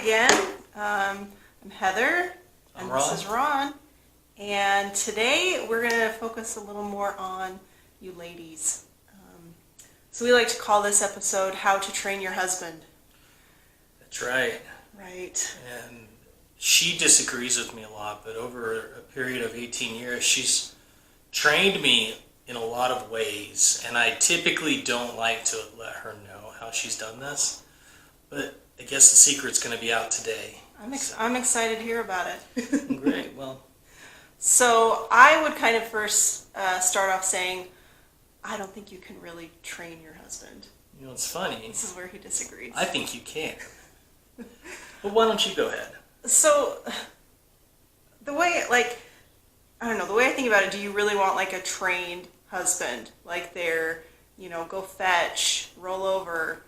again. I'm Heather, and Ron. This is Ron. And today we're going to focus a little more on you ladies. So we like to call this episode How to Train Your Husband. That's right. Right. And she disagrees with me a lot, but over a period of 18 years, she's trained me in a lot of ways. And I typically don't like to let her know how she's done this. But I guess the secret's going to be out today. I'm excited to hear about it. Great. Well, so I would kind of first start off saying, I don't think you can really train your husband. you know, it's funny. This is where he disagrees. I think you can. But why don't you go ahead? So, the way, I don't know, the way I think about it, do you really want, a trained husband? Like they're, go fetch, roll over.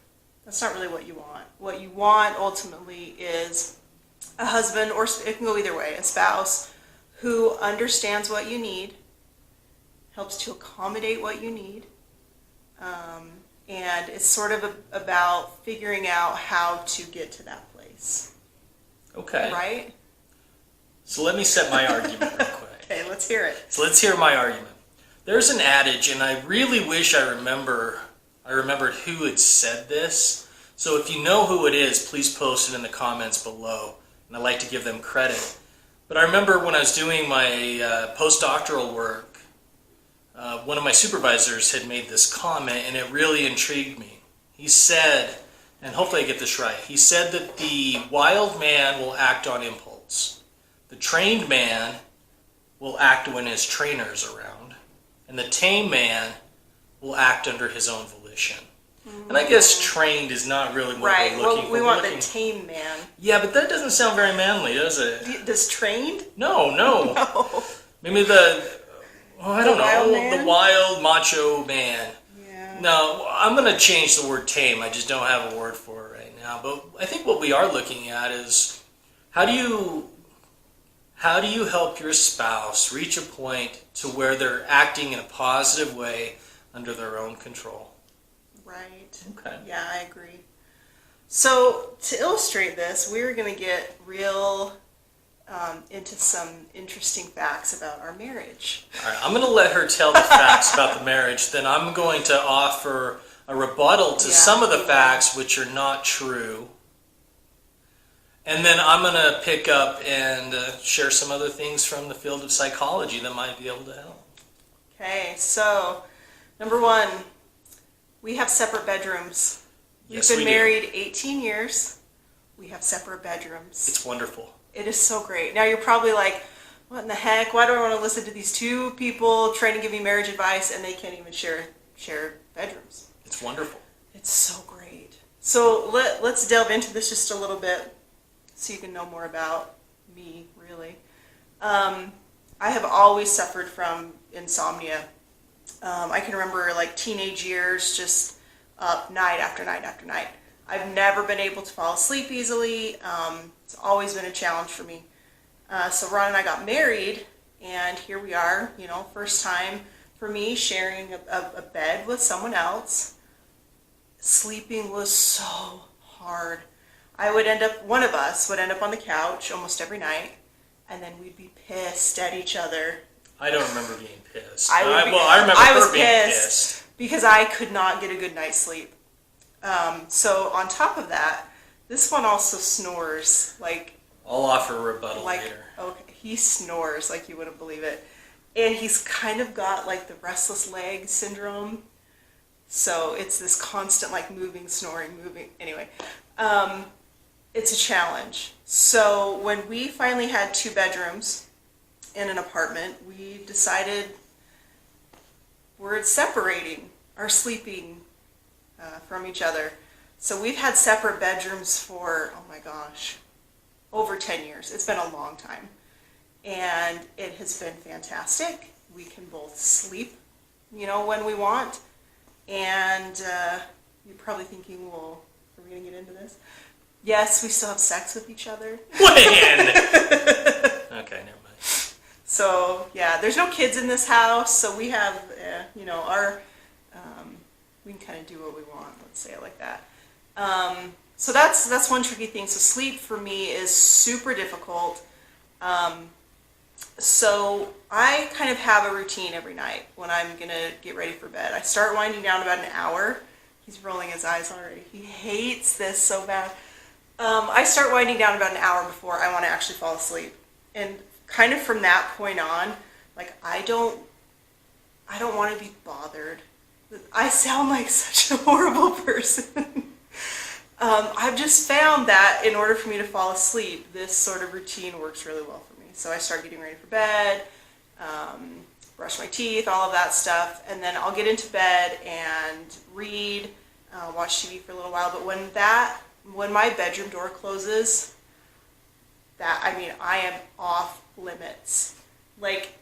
That's not really what you want. What you want, ultimately, is a husband, or it can go either way, a spouse, who understands what you need, helps to accommodate what you need, and it's sort of about figuring out how to get to that place. Okay. Right? So let me set my argument real quick. Okay, let's hear it. So let's hear my argument. There's an adage, and I really wish I remembered who had said this. So if you know who it is, please post it in the comments below, and I'd like to give them credit. But I remember when I was doing my postdoctoral work, one of my supervisors had made this comment, and it really intrigued me. He said, and hopefully I get this right, he said that the wild man will act on impulse. The trained man will act when his trainer is around, and the tame man will act under his own volition. And I guess trained is not really what we're looking for. We want the tame man. Yeah, but that doesn't sound very manly, does it? Does trained? No. No. Maybe I don't know, the wild macho man. Yeah. No, I'm going to change the word tame. I just don't have a word for it right now. But I think what we are looking at is how do you help your spouse reach a point to where they're acting in a positive way under their own control? Right. Okay. Yeah, I agree. So to illustrate this, we're going to get real into some interesting facts about our marriage. All right, I'm going to let her tell the facts about the marriage. Then I'm going to offer a rebuttal to some of the facts which are not true. And then I'm going to pick up and share some other things from the field of psychology that might be able to help. Okay, so number one, we have separate bedrooms. Yes, We've been we do. married 18 years. We have separate bedrooms. It's wonderful. It is so great. Now you're probably like, what in the heck? Why do I want to listen to these two people trying to give me marriage advice and they can't even share bedrooms? It's wonderful. It's so great. So let's delve into this just a little bit so you can know more about me, really. I have always suffered from insomnia. I can remember teenage years just up night after night after night. I've never been able to fall asleep easily. It's always been a challenge for me. So Ron and I got married, and here we are, first time for me sharing a bed with someone else. Sleeping was so hard. One of us would end up on the couch almost every night, and then we'd be pissed at each other. I don't remember being pissed. I remember her being pissed. Because I could not get a good night's sleep. So on top of that, this one also snores I'll offer a rebuttal later. Okay, he snores like you wouldn't believe it, and he's kind of got the restless leg syndrome. So it's this constant moving, snoring, moving. Anyway, it's a challenge. So when we finally had 2 bedrooms in an apartment, we decided we're separating our sleeping from each other. So we've had separate bedrooms for, oh my gosh, over 10 years. It's been a long time. And it has been fantastic. We can both sleep, when we want. And you're probably thinking, well, are we going to get into this? Yes, we still have sex with each other. When? Okay, never mind. So, yeah, there's no kids in this house, so we have, we can kind of do what we want, let's say it like that. So that's one tricky thing. So sleep for me is super difficult. So I kind of have a routine every night when I'm going to get ready for bed. I start winding down about an hour. He's rolling his eyes already. He hates this so bad. I start winding down about an hour before I want to actually fall asleep. And kind of from that point on, like I don't want to be bothered. I sound like such a horrible person. I've just found that in order for me to fall asleep, this sort of routine works really well for me. So I start getting ready for bed, brush my teeth, all of that stuff, and then I'll get into bed and read, watch TV for a little while. But when my bedroom door closes, I am off limits. Like,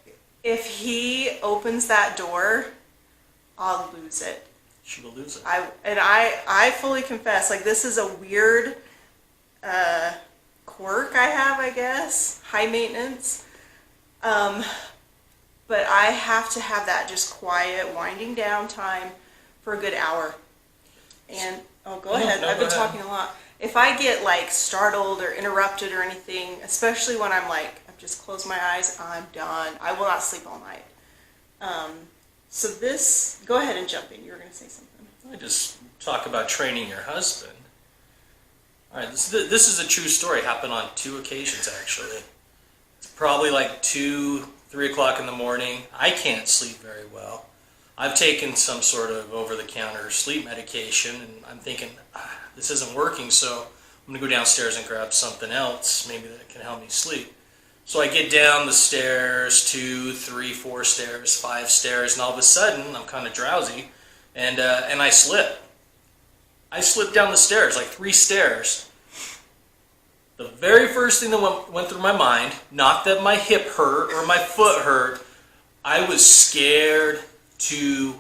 if he opens that door, I'll lose it. She will lose it. I fully confess, like, this is a weird quirk I have, I guess. High maintenance. But I have to have that just quiet, winding down time for a good hour. And, go ahead. I've been talking a lot. If I get, like, startled or interrupted or anything, especially when I'm, like, I've just closed my eyes, I'm done. I will not sleep all night. So this, go ahead and jump in. You were going to say something. I just talk about training your husband. All right, this is a true story. Happened on 2 occasions, actually. It's probably like 2, 3 o'clock in the morning. I can't sleep very well. I've taken some sort of over-the-counter sleep medication, and I'm thinking, this isn't working, so I'm going to go downstairs and grab something else, maybe that can help me sleep. So I get down the stairs, 2, 3, 4 stairs, 5 stairs, and all of a sudden, I'm kind of drowsy, and I slip. I slipped down the stairs, like 3 stairs. The very first thing that went through my mind, not that my hip hurt or my foot hurt, I was scared to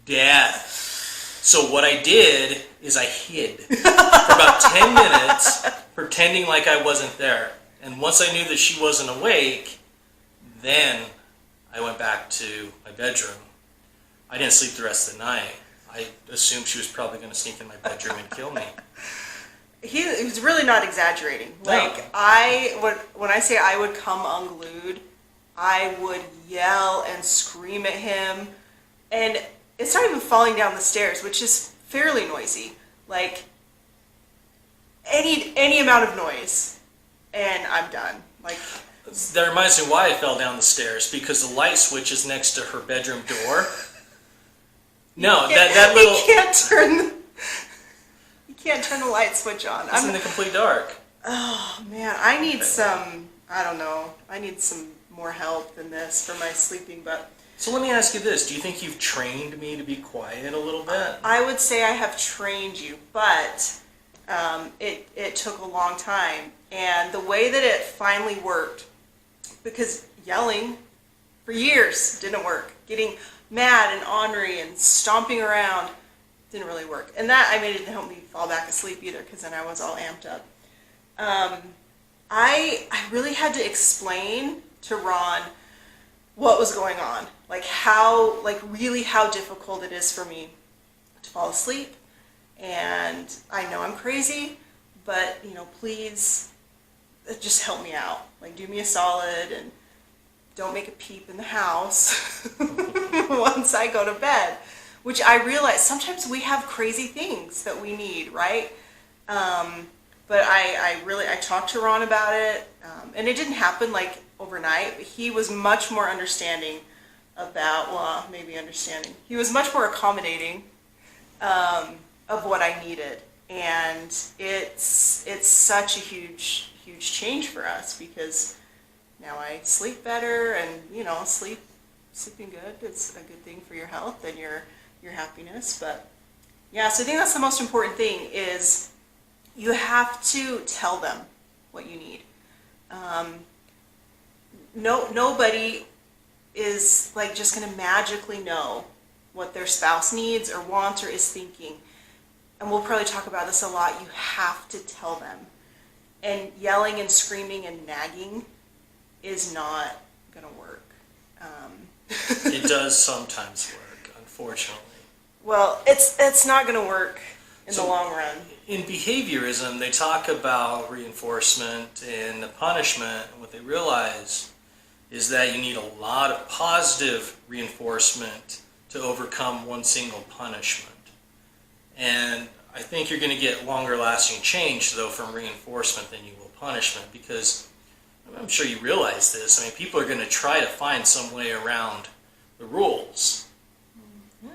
death. So what I did is I hid for about 10 minutes, pretending like I wasn't there. And once I knew that she wasn't awake, then I went back to my bedroom. I didn't sleep the rest of the night. I assumed she was probably going to sneak in my bedroom and kill me. He was really not exaggerating. Like, when I say I would come unglued, I would yell and scream at him. And it's not even falling down the stairs, which is fairly noisy. Like, any amount of noise, and I'm done. Like, that reminds me why I fell down the stairs, because the light switch is next to her bedroom door. No, that little... You can't turn the light switch on. It's in the complete dark. Oh, man. I need I need some more help than this for my sleeping, but... So let me ask you this. Do you think you've trained me to be quiet a little bit? I would say I have trained you, but it took a long time. And the way that it finally worked, because yelling for years didn't work. Getting mad and ornery and stomping around didn't really work. And that, it didn't help me fall back asleep either, because then I was all amped up. I really had to explain to Ron what was going on. Really how difficult it is for me to fall asleep. And I know I'm crazy, but, please just help me out. Like, do me a solid and don't make a peep in the house once I go to bed. Which I realize sometimes we have crazy things that we need, right? But I talked to Ron about it, and it didn't happen like overnight. But he was much more understanding about, he was much more accommodating of what I needed. And it's such a huge change for us, because now I sleep better, and sleeping good is a good thing for your health and your happiness. But yeah, so I think that's the most important thing, is you have to tell them what you need. Nobody is just going to magically know what their spouse needs or wants or is thinking. And we'll probably talk about this a lot. You have to tell them. And yelling and screaming and nagging is not going to work. It does sometimes work, unfortunately. Well, it's not going to work in the long run. In behaviorism, they talk about reinforcement and the punishment. And what they realize is that you need a lot of positive reinforcement to overcome one single punishment. And I think you're going to get longer lasting change, though, from reinforcement than you will punishment, because I'm sure you realize this. I mean, people are going to try to find some way around the rules. Yeah.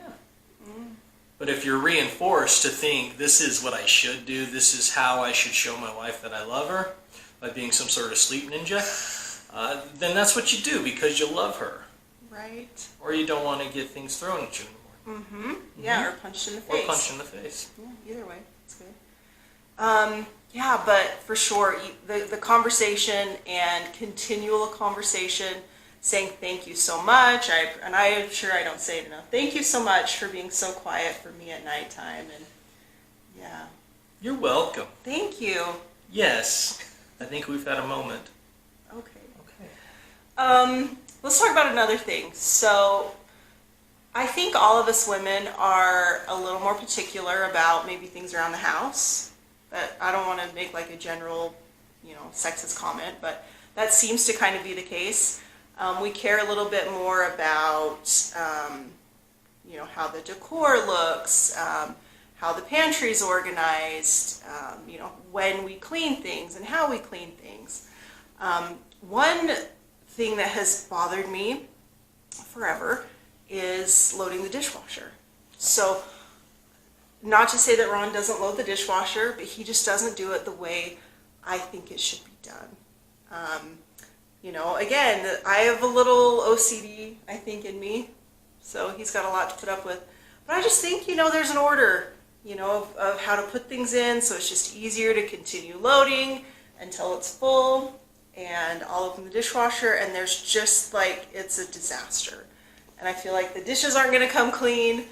But if you're reinforced to think, this is what I should do, this is how I should show my wife that I love her, by being some sort of sleep ninja, then that's what you do because you love her. Right. Or you don't want to get things thrown at you anymore. Yeah, or punched in the face. Or punched in the face. Yeah, either way, it's good. Yeah, but for sure, the conversation and continual conversation, saying thank you so much. I'm sure I don't say it enough. Thank you so much for being so quiet for me at nighttime. And yeah. You're welcome. Thank you. Yes. I think we've had a moment. Okay. Let's talk about another thing. So I think all of us women are a little more particular about maybe things around the house. But I don't want to make like a general, sexist comment, but that seems to kind of be the case. We care a little bit more about, how the decor looks, how the pantry's organized, when we clean things and how we clean things. One thing that has bothered me forever is loading the dishwasher. So, not to say that Ron doesn't load the dishwasher, but he just doesn't do it the way I think it should be done. Again, I have a little OCD, I think, in me, so he's got a lot to put up with. But I just think, there's an order, of how to put things in, so it's just easier to continue loading until it's full, and I'll open the dishwasher, and there's just it's a disaster. And I feel like the dishes aren't going to come clean,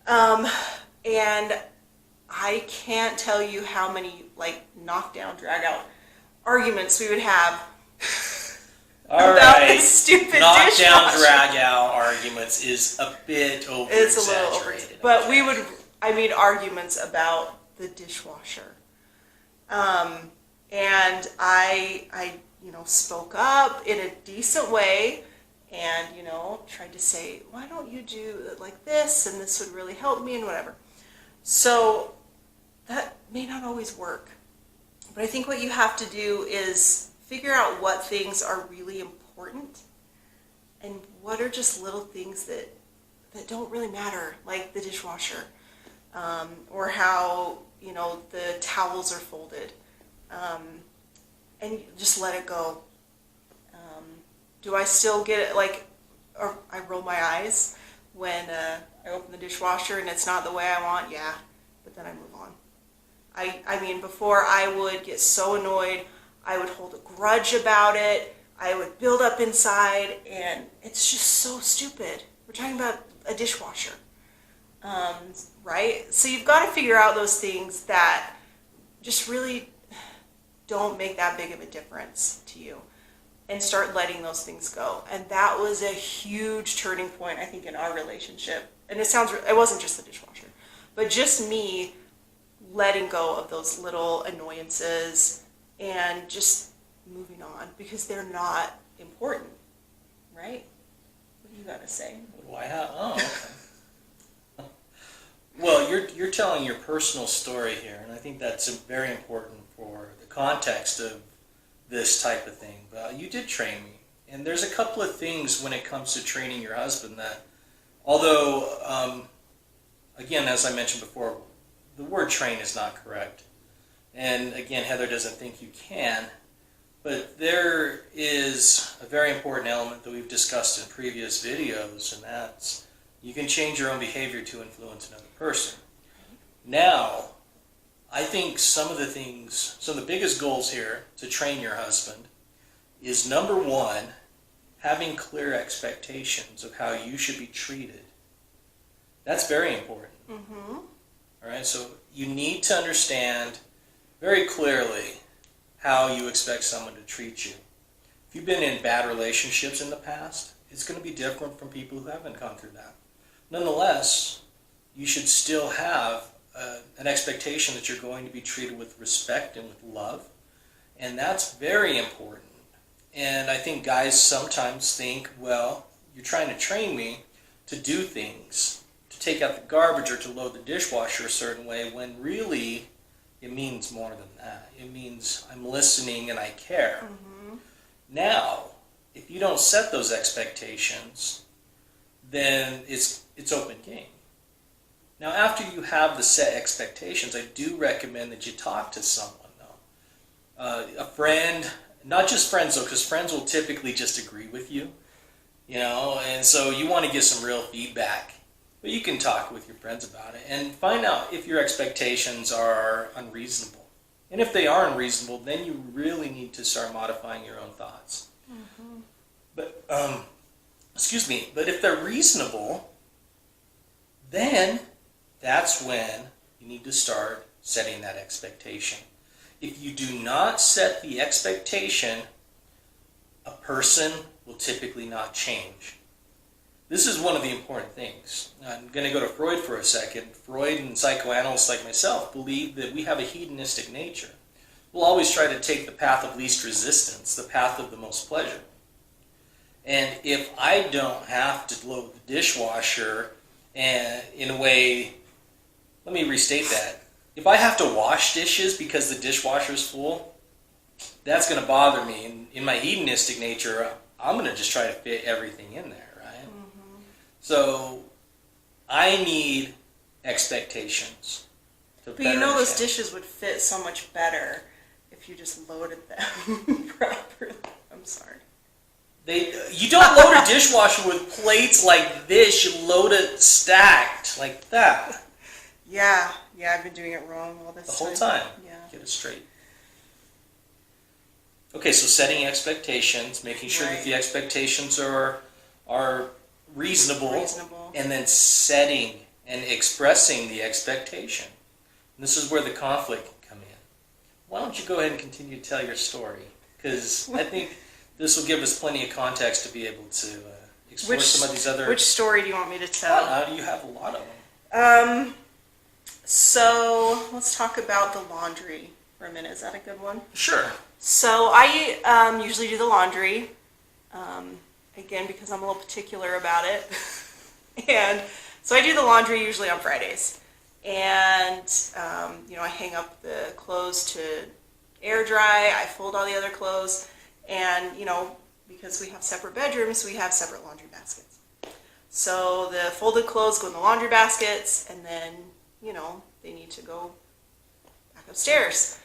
and I can't tell you how many, knockdown, drag-out arguments we would have about this stupid knockdown, dishwasher. drag-out arguments is a bit over-exaggerated. It's a little over, but we would, arguments about the dishwasher. And I spoke up in a decent way and, tried to say, why don't you do it like this, and this would really help me, and whatever. So that may not always work. But I think what you have to do is figure out what things are really important and what are just little things that don't really matter, like the dishwasher, or how, the towels are folded, and just let it go. Do I still get or I roll my eyes when I open the dishwasher and it's not the way I want? Yeah, but then I move on. I mean, before I would get so annoyed, I would hold a grudge about it. I would build up inside, and it's just so stupid. We're talking about a dishwasher, right? So you've got to figure out those things that just really don't make that big of a difference to you, and start letting those things go. And that was a huge turning point, I think, in our relationship. And it wasn't just the dishwasher, but just me letting go of those little annoyances and just moving on, because they're not important, right? What do you got to say? Okay. Well, you're telling your personal story here, and I think that's very important for the context of this type of thing. But you did train me, and there's a couple of things when it comes to training your husband that, although, again, as I mentioned before, the word train is not correct. And again, Heather doesn't think you can, but there is a very important element that we've discussed in previous videos, and that's you can change your own behavior to influence another person. Now, I think some of the biggest goals here to train your husband is, number one, having clear expectations of how you should be treated. That's very important. Mm-hmm. All right, so you need to understand very clearly how you expect someone to treat you. If you've been in bad relationships in the past, it's going to be different from people who haven't gone through that. Nonetheless, you should still have an expectation that you're going to be treated with respect and with love. And that's very important. And I think guys sometimes think, well, you're trying to train me to do things, to take out the garbage or to load the dishwasher a certain way, when really it means more than that. It means I'm listening and I care. Mm-hmm. Now, if you don't set those expectations, then it's open game. Now, after you have the set expectations, I do recommend that you talk to someone, though. A friend, not just friends, though, because friends will typically just agree with you, and so you want to get some real feedback. But you can talk with your friends about it and find out if your expectations are unreasonable. And if they are unreasonable, then you really need to start modifying your own thoughts. Mm-hmm. But, but if they're reasonable, then that's when you need to start setting that expectation. If you do not set the expectation, a person will typically not change. This is one of the important things. I'm going to go to Freud for a second. Freud and psychoanalysts like myself believe that we have a hedonistic nature. We'll always try to take the path of least resistance, the path of the most pleasure. And if I don't have to load the dishwasher, and in a way, let me restate that. If I have to wash dishes because the dishwasher's full, that's going to bother me. In my hedonistic nature, I'm going to just try to fit everything in there, right? Mm-hmm. So I need expectations. But those dishes would fit so much better if you just loaded them properly. I'm sorry. You don't load a dishwasher with plates like this. You load it stacked like that. Yeah, I've been doing it wrong all this time. The whole time. Yeah. Get it straight. Okay, so setting expectations, making sure that the expectations are reasonable, and then setting and expressing the expectation. And this is where the conflict can come in. Why don't you go ahead and continue to tell your story? Because I think this will give us plenty of context to be able to explore some of these other... Which story do you want me to tell? You have a lot of them. So let's talk about the laundry for a minute. Is that a good one? Sure. So I usually do the laundry, again, because I'm a little particular about it. And so I do the laundry usually on Fridays. And, I hang up the clothes to air dry. I fold all the other clothes. And, because we have separate bedrooms, we have separate laundry baskets. So the folded clothes go in the laundry baskets, and then, they need to go back upstairs.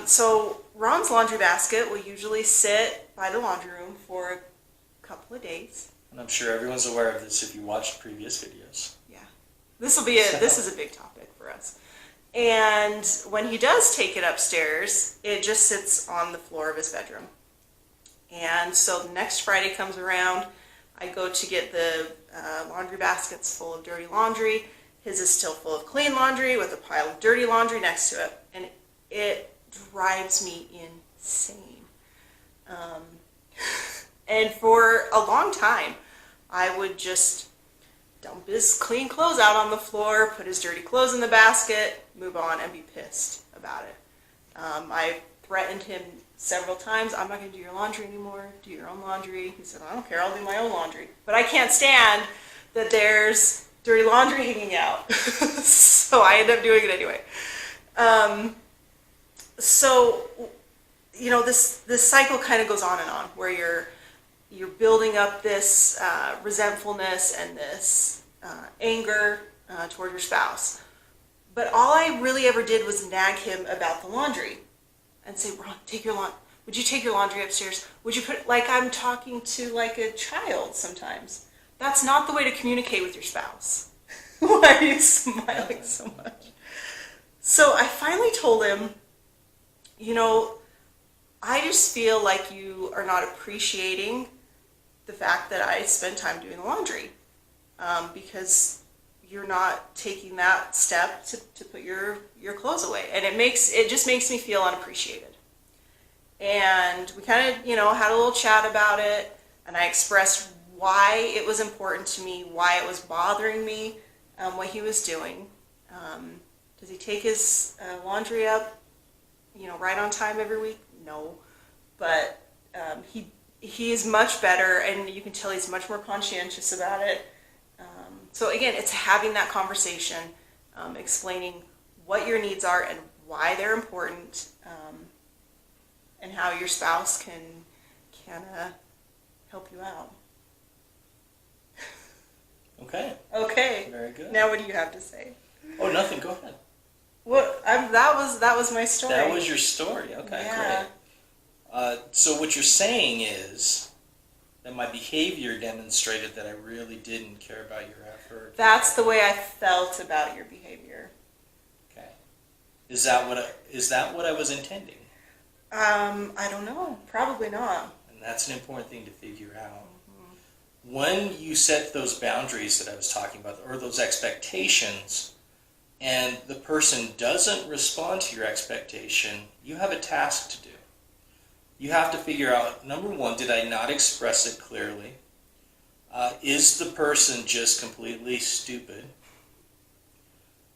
So Ron's laundry basket will usually sit by the laundry room for a couple of days. And I'm sure everyone's aware of this if you watched previous videos. Yeah. This is a big topic for us. And when he does take it upstairs, it just sits on the floor of his bedroom. And so the next Friday comes around, I go to get the laundry baskets full of dirty laundry. His is still full of clean laundry with a pile of dirty laundry next to it. And it drives me insane. And for a long time, I would just dump his clean clothes out on the floor, put his dirty clothes in the basket, move on, and be pissed about it. I threatened him several times, I'm not going to do your laundry anymore, do your own laundry. He said, I don't care, I'll do my own laundry. But I can't stand that there's dirty laundry hanging out. So I end up doing it anyway. This cycle kind of goes on and on, where you're building up this resentfulness and this anger toward your spouse. But all I really ever did was nag him about the laundry and say, Ron, would you take your laundry upstairs? Would you put, like I'm talking to like a child sometimes. That's not the way to communicate with your spouse. Why are you smiling so much? So I finally told him, I just feel like you are not appreciating the fact that I spend time doing the laundry, because you're not taking that step to put your clothes away, and it just makes me feel unappreciated. And we kind of had a little chat about it, and I expressed why it was important to me, why it was bothering me, what he was doing, Does he take his laundry up, right on time every week? No. But he is much better, and you can tell he's much more conscientious about it. So again, it's having that conversation, explaining what your needs are and why they're important, and how your spouse can help you out. Okay. Okay. Very good. Now what do you have to say? Oh, nothing. Go ahead. That was my story. That was your story. Okay, Yeah. great. So what you're saying is that my behavior demonstrated that I really didn't care about your effort. That's the way I felt about your behavior. Okay. Is that what I was intending? I don't know. Probably not. And that's an important thing to figure out. When you set those boundaries that I was talking about, or those expectations, and the person doesn't respond to your expectation, you have a task to do. You have to figure out, number one, did I not express it clearly? Is the person just completely stupid?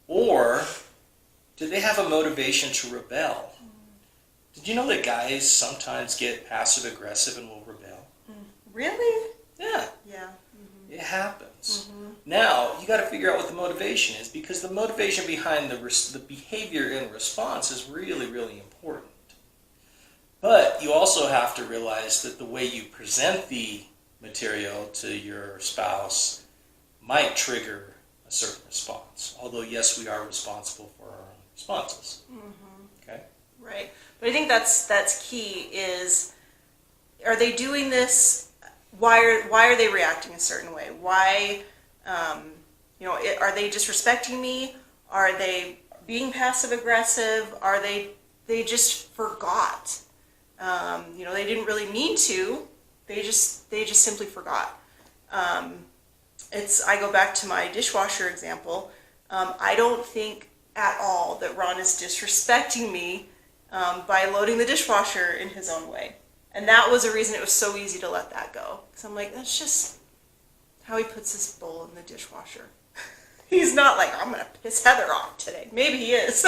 Or do they have a motivation to rebel? Did you know that guys sometimes get passive aggressive and will rebel? Really? Yeah. Yeah. It happens. Now, you got to figure out what the motivation is, because the motivation behind the behavior and response is really, really important. But you also have to realize that the way you present the material to your spouse might trigger a certain response. Although, yes, we are responsible for our own responses. Okay? Right. But I think that's key is, are they doing this? Why are they reacting a certain way? Why, are they disrespecting me? Are they being passive aggressive? Are they just forgot? They didn't really mean to. They just simply forgot. I go back to my dishwasher example. I don't think at all that Ron is disrespecting me by loading the dishwasher in his own way. And that was a reason it was so easy to let that go. Because I'm like, that's just how he puts his bowl in the dishwasher. He's not like, I'm going to piss Heather off today. Maybe he is.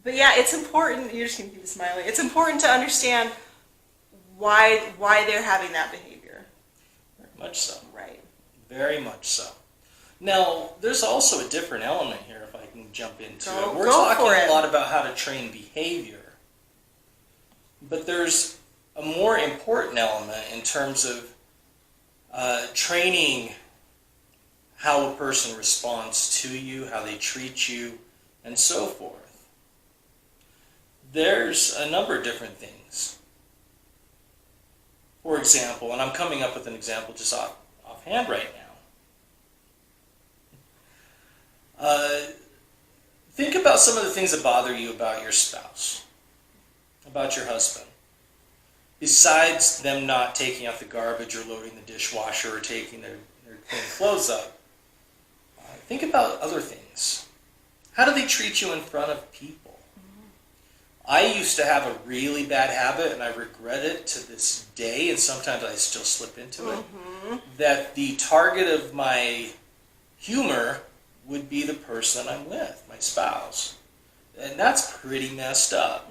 But yeah, it's important. You're just going to keep smiling. It's important to understand why they're having that behavior. Very much so. Right. Very much so. Now, there's also a different element here, if I can jump into it. We're Go for talking it. a lot about how to train behavior. But there's a more important element in terms of training how a person responds to you, how they treat you, and so forth. There's a number of different things. For example, and I'm coming up with an example just offhand right now. Think about some of the things that bother you about your spouse, about your husband. Besides them not taking out the garbage or loading the dishwasher or taking their clean clothes up, think about other things. How do they treat you in front of people? I used to have a really bad habit, and I regret it to this day, and sometimes I still slip into it, that the target of my humor would be the person I'm with, my spouse. And that's pretty messed up.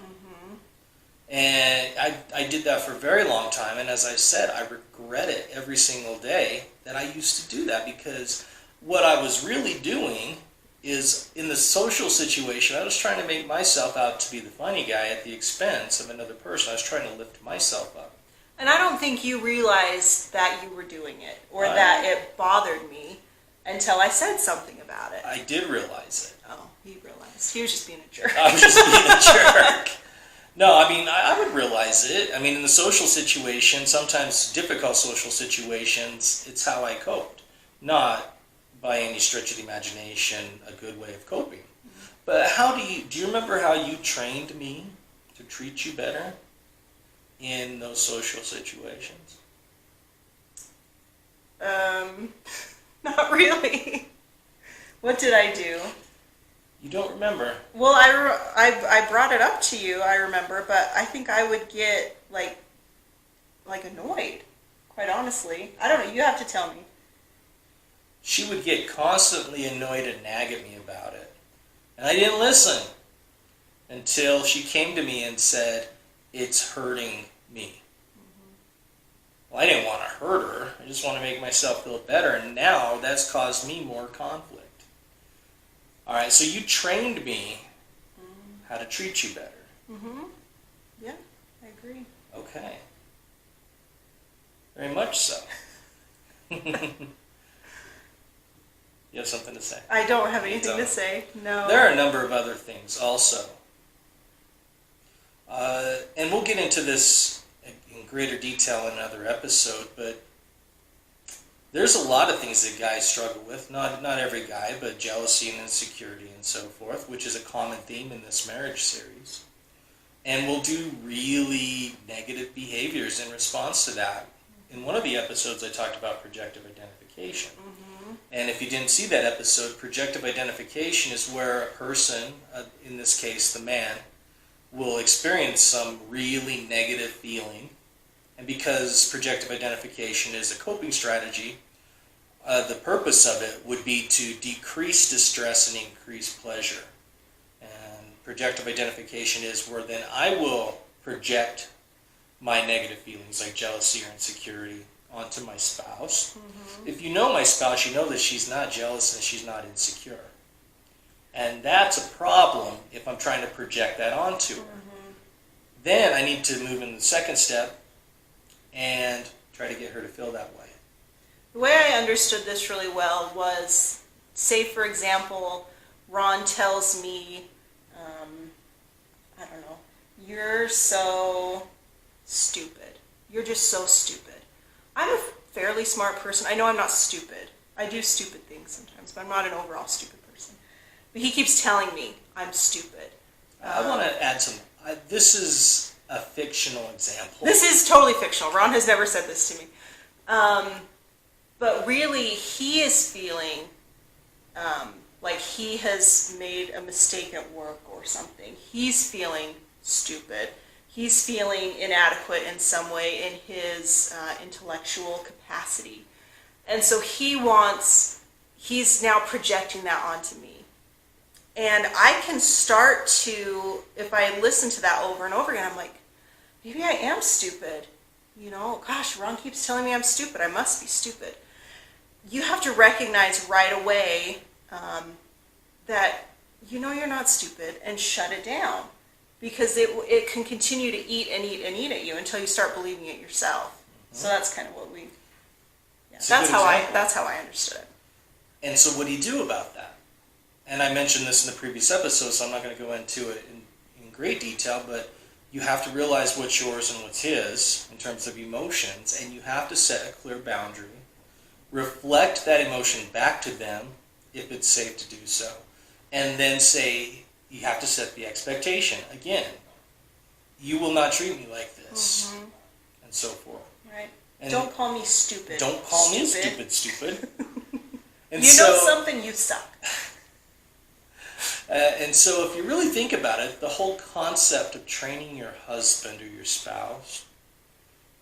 And I did that for a very long time, and as I said, I regret it every single day that I used to do that, because what I was really doing is, in the social situation, I was trying to make myself out to be the funny guy at the expense of another person. I was trying to lift myself up. And I don't think you realized that you were doing it, or that it bothered me, until I said something about it. I did realize it. Oh, he realized. He was just being a jerk. I was just being a jerk. No, I mean, I would realize it. I mean, in the social situation, sometimes difficult social situations, it's how I coped. Not by any stretch of the imagination a good way of coping. But do you remember how you trained me to treat you better in those social situations? Not really. What did I do? You don't remember? Well, I brought it up to you, I remember, but I think I would get, like annoyed, quite honestly. I don't know, you have to tell me. she would get constantly annoyed and nag at me about it. And I didn't listen until she came to me and said, "It's hurting me." Well, I didn't want to hurt her. I just want to make myself feel better. And now that's caused me more conflict. All right, so you trained me how to treat you better. Yeah, I agree. Okay. Very much so. You have something to say? I don't have anything to say. No. There are a number of other things also. And we'll get into this in greater detail in another episode, but there's a lot of things that guys struggle with. Not every guy, but jealousy and insecurity and so forth, which is a common theme in this marriage series. And we'll do really negative behaviors in response to that. In one of the episodes, I talked about projective identification. And if you didn't see that episode, projective identification is where a person, in this case the man, will experience some really negative feeling. And because projective identification is a coping strategy, the purpose of it would be to decrease distress and increase pleasure. And projective identification is where then I will project my negative feelings like jealousy or insecurity onto my spouse. If you know my spouse, you know that she's not jealous and she's not insecure. And that's a problem if I'm trying to project that onto her. Then I need to move in the second step and try to get her to feel that way. The way I understood this really well was, say for example, Ron tells me, I don't know, "You're so stupid. You're just so stupid." I'm a fairly smart person. I know I'm not stupid. I do stupid things sometimes, but I'm not an overall stupid person. But he keeps telling me I'm stupid. I want to add some. This is a fictional example. This is totally fictional. Ron has never said this to me. But really, he is feeling like he has made a mistake at work or something. He's feeling stupid. He's feeling inadequate in some way in his intellectual capacity. And so he's now projecting that onto me. And I can start to, if I listen to that over and over again, I'm like, maybe I am stupid. You know, gosh, Ron keeps telling me I'm stupid. I must be stupid. You have to recognize right away that you know you're not stupid and shut it down. Because it can continue to eat and eat and eat at you until you start believing it yourself. So that's kind of what we. Yeah, that's how I understood it. And so, what do you do about that? And I mentioned this in the previous episode, so I'm not going to go into it in great detail. But you have to realize what's yours and what's his in terms of emotions, and you have to set a clear boundary. Reflect that emotion back to them if it's safe to do so, and then say. You have to set the expectation. Again, you will not treat me like this, and so forth. Right. And don't call me stupid. Don't call me stupid. And you know something, you suck. And so if you really think about it, the whole concept of training your husband or your spouse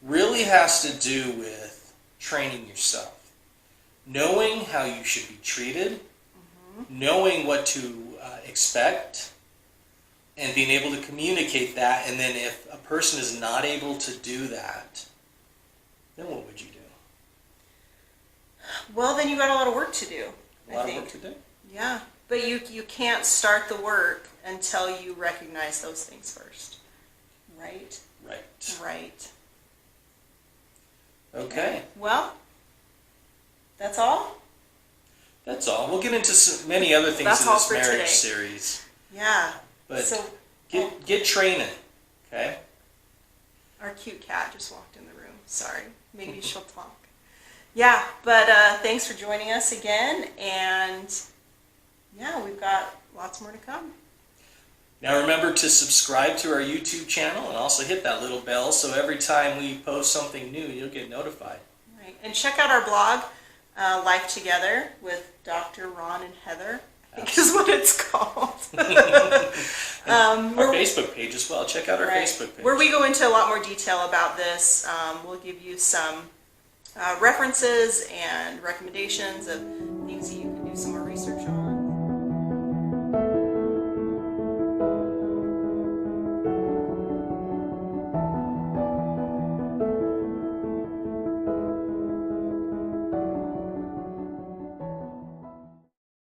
really has to do with training yourself. Knowing how you should be treated, knowing what to expect, and being able to communicate that. And then if a person is not able to do that, then what would you do? Well, then you got a lot of work to do. A lot of work to do? Yeah, but you can't start the work until you recognize those things first. Right? Right. Okay. Well, that's all? That's all. We'll get into many other things in this marriage series. Yeah. But so, get training, okay? Our cute cat just walked in the room. Sorry. Maybe she'll talk. Yeah, but thanks for joining us again. And yeah, we've got lots more to come. Now remember to subscribe to our YouTube channel and also hit that little bell so every time we post something new, you'll get notified. Right. And check out our blog. Life Together with Dr. Ron and Heather, I think is what it's called. Our Facebook page as well. Check out our Facebook page. Where we go into a lot more detail about this. We'll give you some references and recommendations of things that you can do some more research on.